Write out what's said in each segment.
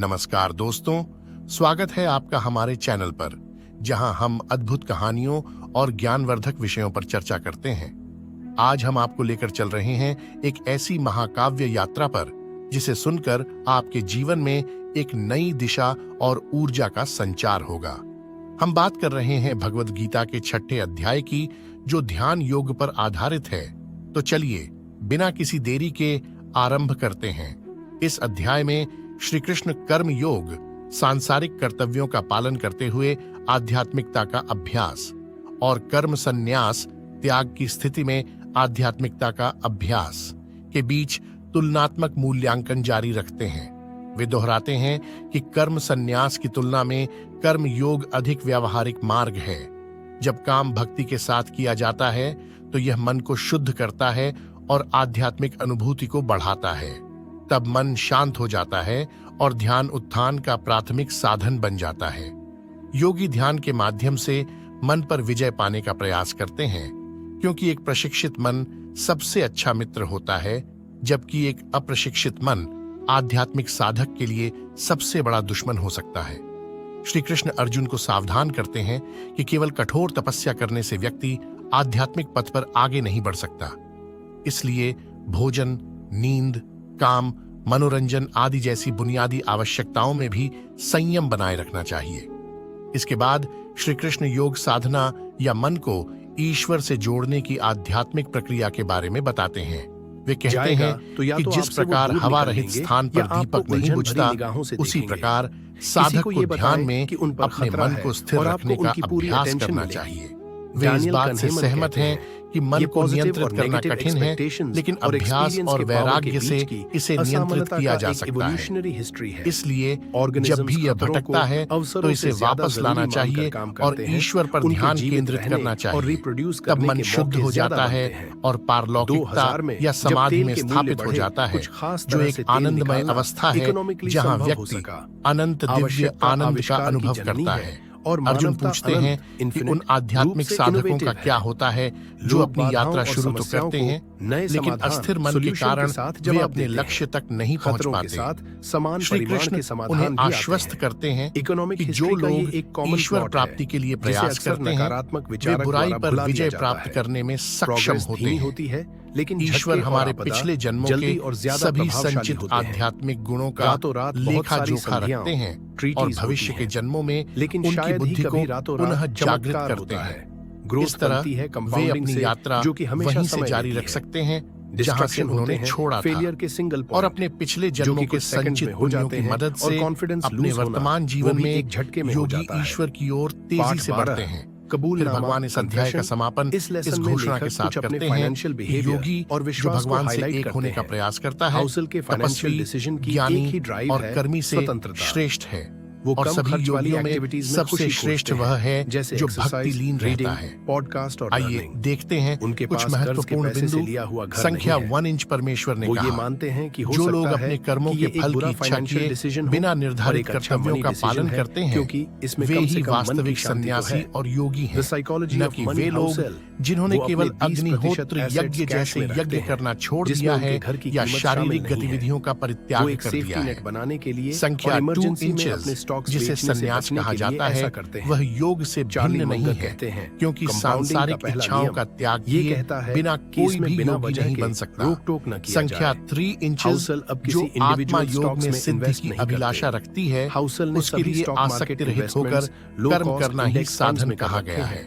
नमस्कार दोस्तों, स्वागत है आपका हमारे चैनल पर, जहां हम अद्भुत कहानियों और ज्ञानवर्धक विषयों पर चर्चा करते हैं। आज हम आपको लेकर चल रहे हैं एक ऐसी महाकाव्य यात्रा पर जिसे सुनकर आपके जीवन में एक नई दिशा और ऊर्जा का संचार होगा। हम बात कर रहे हैं भगवद गीता के 6ठे अध्याय की, जो ध्यान योग पर आधारित है। तो चलिए बिना किसी देरी के आरंभ करते हैं। इस अध्याय में श्री कृष्ण कर्म योग, सांसारिक कर्तव्यों का पालन करते हुए आध्यात्मिकता का अभ्यास, और कर्म संन्यास, त्याग की स्थिति में आध्यात्मिकता का अभ्यास के बीच तुलनात्मक मूल्यांकन जारी रखते हैं। वे दोहराते हैं कि कर्म संन्यास की तुलना में कर्म योग अधिक व्यावहारिक मार्ग है। जब काम भक्ति के साथ किया जाता है तो यह मन को शुद्ध करता है और आध्यात्मिक अनुभूति को बढ़ाता है। तब मन शांत हो जाता है और ध्यान उत्थान का प्राथमिक साधन बन जाता है। योगी ध्यान के माध्यम से मन पर विजय पाने का प्रयास करते हैं, क्योंकि एक प्रशिक्षित मन सबसे अच्छा मित्र होता है, जबकि एक अप्रशिक्षित मन आध्यात्मिक साधक के लिए सबसे बड़ा दुश्मन हो सकता है। श्री कृष्ण अर्जुन को सावधान करते हैं कि केवल कठोर तपस्या करने से व्यक्ति आध्यात्मिक पथ पर आगे नहीं बढ़ सकता। इसलिए भोजन, नींद, काम, मनोरंजन आदि जैसी बुनियादी आवश्यकताओं में भी संयम बनाए रखना चाहिए। इसके बाद श्री कृष्ण योग साधना या मन को ईश्वर से जोड़ने की आध्यात्मिक प्रक्रिया के बारे में बताते हैं। वे कहते हैं कि जिस प्रकार हवा रहित स्थान पर दीपक नहीं बुझता, उसी प्रकार साधक को ध्यान में अपने मन को स्थिर रखने का अभ्यास करना चाहिए। वे इस बात से सहमत हैं कि मन को नियंत्रित करना कठिन है, लेकिन अभ्यास और वैराग्य से इसे नियंत्रित किया जा सकता है। इसलिए जब भी यह भटकता है तो इसे वापस लाना चाहिए और ईश्वर पर ध्यान केंद्रित करना चाहिए। तब मन शुद्ध हो जाता है और पारलौकिकता या समाधि में स्थापित हो जाता है, जो एक आनंदमय अवस्था है जहाँ व्यक्ति अनंत दिव्य आनंद का अनुभव करता है। और अर्जुन पूछते हैं कि उन आध्यात्मिक साधकों का क्या होता है जो अपनी यात्रा शुरू तो करते हैं, लेकिन अस्थिर मन के कारण वे अपने लक्ष्य तक नहीं पहुंच पाते। श्री कृष्ण उन्हें आश्वस्त करते हैं कि जो लोग ईश्वर प्राप्ति के लिए प्रयास करते हैं, वे बुराई पर विजय प्राप्त करने में सक्षम होते हैं। लेकिन ईश्वर हमारे पिछले जन्मों के सभी संचित आध्यात्मिक गुणों का लेखा जोखा रखते हैं और भविष्य के जन्मों में उनकी बुद्धि को पुनः जागृत करते हैं। इस तरह वे अपनी यात्रा वहीं से जारी रख सकते हैं जहां से उन्होंने छोड़ा था, और अपने पिछले जन्मों के संचित पुण्यों की मदद से अपने वर्तमान जीवन में योगी ईश्वर की ओर तेजी से बढ़ते हैं। फिर भगवान इस अध्याय का समापन इस घोषणा के साथ करते हैं कि योगी जो भगवान से एक होने का प्रयास करता है, तपस्वी, ज्ञानी और कर्मी से श्रेष्ठ है। और सभी योगियों में सबसे श्रेष्ठ वह है जो भक्ति लीन रहता है। आइए देखते हैं कुछ महत्वपूर्ण बिंदु। संख्या 1 इंच परमेश्वर ने कहा, मानते हैं कि जो लोग अपने कर्मों के फल की इच्छा किए बिना निर्धारित कर्तव्यों का पालन करते हैं, वे ही वास्तविक सन्यासी और योगी हैं, न कि वे लोग जिन्होंने केवल अग्निहोत्र यज्ञ जैसे यज्ञ करना छोड़ दिया है या शारीरिक गतिविधियों का परित्याग कर दिया है। संख्या 2 इंचेस जिसे संन्यास कहा जाता है, वह योग से भिन्न नहीं है, क्योंकि सांसारिक इच्छाओं का त्याग किए बिना कोई भी योगी नहीं बन सकता। संख्या 3 इंचेस जो आत्मा योग में सिद्धि की अभिलाषा रखती है, उसके लिए आसक्ति रहित होकर कर्म करना ही साधन कहा गया है।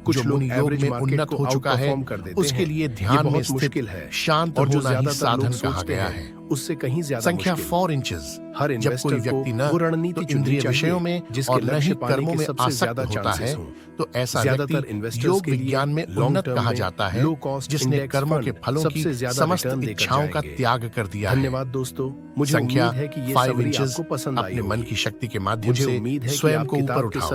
जो मुनि योग में उन्नत हो चुका है, उसके लिए ध्यान में स्थित शांत होना ही साधन कहा गया है। उससे कहीं ज्यादा संख्या 4 इंचेस जब कोई व्यक्ति न तो इंद्रिय विषयों में और न ही कर्मों में आसक्त होता है, तो ऐसा व्यक्ति योग विज्ञान में उन्नत कहा जाता है, जिसने कर्मों के फलों की समस्त इच्छाओं का त्याग कर दिया है। धन्यवाद दोस्तों। संख्या 5 इंचेस अपने मन की शक्ति के माध्यम से स्वयं को ऊपर उठाओ,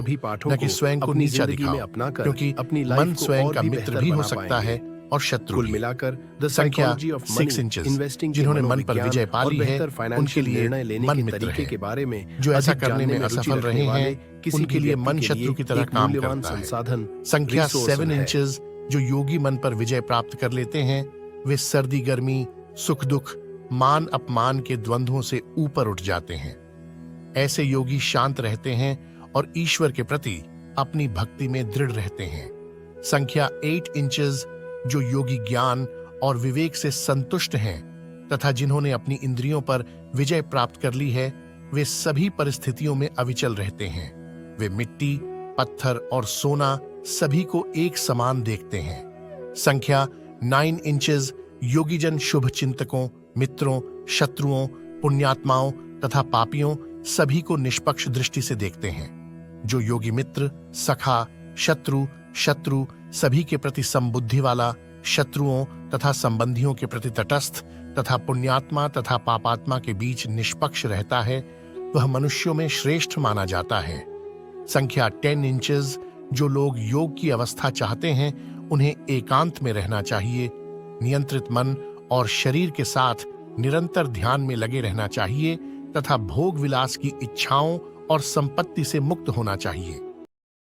न कि स्वयं को नीचा दिखाओ, क्योंकि मन स्वयं का मित्र भी हो सकता है और शत्रु मिलाकर। संख्या 6 इंचेस जिन्होंने मन पर विजय पा ली है, उनके लिए मन मित्र है। जो ऐसा करने में असफल रहे हैं, उनके लिए मन शत्रु की तरह काम करता है। संख्या 7 इंचेस जो योगी मन पर विजय प्राप्त कर लेते हैं, वे सर्दी गर्मी, सुख दुख, मान अपमान के द्वंद्वों से ऊपर उठ जाते हैं। ऐसे योगी शांत रहते हैं और ईश्वर के प्रति अपनी भक्ति में दृढ़ रहते हैं। संख्या 8 इंचेस, जो योगी ज्ञान और विवेक से संतुष्ट हैं तथा जिन्होंने अपनी इंद्रियों पर विजय प्राप्त कर ली है, वे सभी परिस्थितियों में अविचल रहते हैं। वे मिट्टी, पत्थर और सोना सभी को एक समान देखते हैं। संख्या 9 इंचेस, योगीजन शुभ चिंतकों, मित्रों, शत्रुओं, पुण्यात्माओं तथा पापियों सभी को निष्पक्ष दृष्टि से देखते हैं। जो योगी मित्र, सखा, शत्रु सभी के प्रति समबुद्धि वाला, शत्रुओं तथा संबंधियों के प्रति तटस्थ तथा पुण्यात्मा तथा पापात्मा के बीच निष्पक्ष रहता है, वह मनुष्यों में श्रेष्ठ माना जाता है। संख्या 10 इंचेस, जो लोग योग की अवस्था चाहते हैं, उन्हें एकांत में रहना चाहिए। नियंत्रित मन और शरीर के साथ निरंतर ध्यान में लगे रहना चाहिए तथा भोग विलास की इच्छाओं और संपत्ति से मुक्त होना चाहिए।